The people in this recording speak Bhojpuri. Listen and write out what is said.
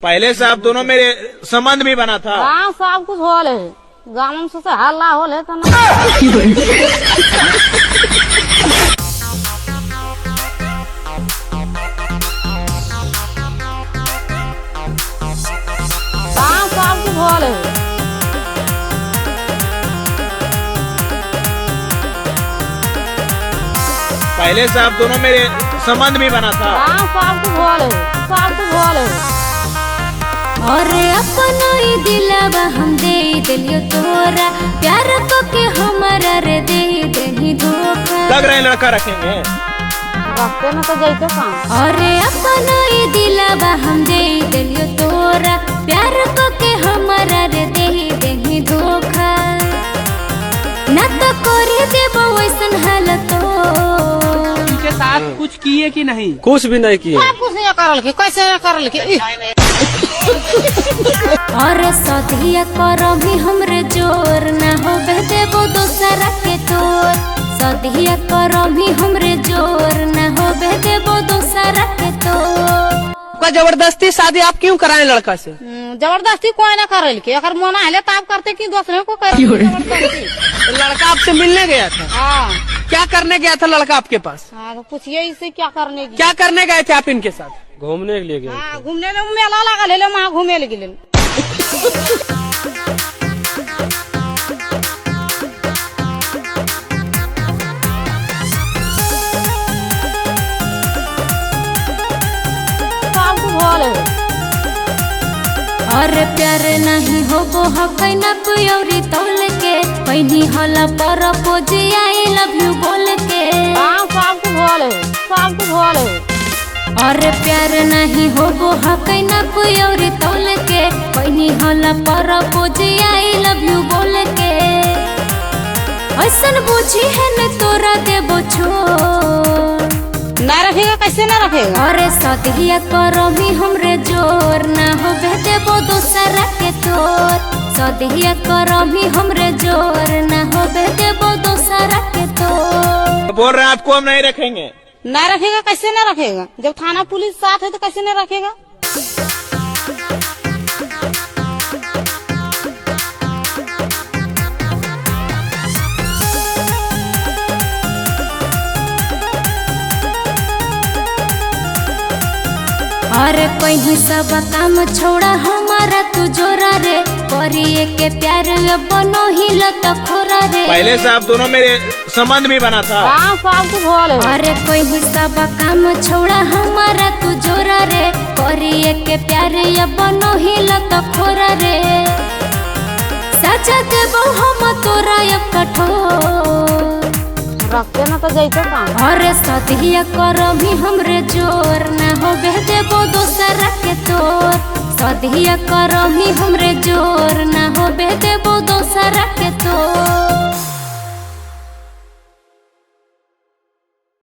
पहले से आप दोनों मेरे संबंध भी बना था। हाँ सब कुछ हो ले, गाँव में से हल्ला हो ले तो हाँ सब कुछ हो ले। पहले से आप दोनों मेरे संबंध भी बना था। हाँ सब कुछ हो ले, सब कुछ हो ले। और अपना ही दिलवा हम दे दिलियो तोरा, प्यार को के हमारा रे दे देही धोखा। लग रहे लड़का रखेंगे रखते में तो जैसे काम। और अपना ही दिलवा हम दे दिलियो तोरा, प्यार को के हमारा रे दे देही धोखा। न तो करे देबो वैसन हालत उनके साथ कुछ किए कि नहीं? कुछ भी नहीं किए। कुछ नहीं करल के, कैसे करल के। और सदिया करो भी हमरे जोर न हो देबो दोसरा के तोर। सदिया करो भी हमरे जोर न हो देबो दोसरा के तोर। जबरदस्ती शादी आप क्यों कराए लड़का से? जबरदस्ती कोई ना करल के, अगर मोना है तो आप करते कि दूसरे को करते जबरदस्ती। लड़का आपसे मिलने गया था? हाँ क्या करने गया था लड़का आपके पास? हाँ तो पूछिए इससे क्या करने की। क्या करने गए थे आप इनके साथ? घूमने के लिए गए। हाँ घूमने में मेला लगा ले वहाँ घूमे ले गेले। और प्यार नहीं होबो हकै न कोई तौल के, पहिनी हला पर पोज आई लव यू बोल के। हाँ सब कुछ बोले, सब कुछ बोले। और प्यार नहीं होबो हकै न कोई तौल के, पहिनी हला पर पोज आई लव यू बोल के। ऐसन बुझी है न तोरा देबो छोड़, ना रखेगा कैसे ना रखेगा। और सदिया करो भी हमरे जोर न हो देबो दोसरा के तोर। सदिया करो भी हमरे जोर न हो देबो दोसरा के तोर। बोल रहे हैं आपको हम नहीं रखेंगे। ना रखेगा कैसे ना रखेगा, जब थाना पुलिस साथ है तो कैसे ना रखेगा। और कहीं सब काम छोड़ा हमारा तू जोरा रे, करिए के प्यार बनो हिल तो खोरा रे। पहले से आप दोनों मेरे संबंध भी बना था। हाँ सब कुछ बोले। और कहीं सब काम छोड़ा हमारा तू जोरा रे, करिए के प्यार बनो हिल तो खोरा रे। सजा देबो हम तोरा कठोर, रखते ना तो जैसे काम। और सदिया करो भी हमरे जोर न हो देबो दोसरा के तोर। सदिया करो भी हमरे जोर न हो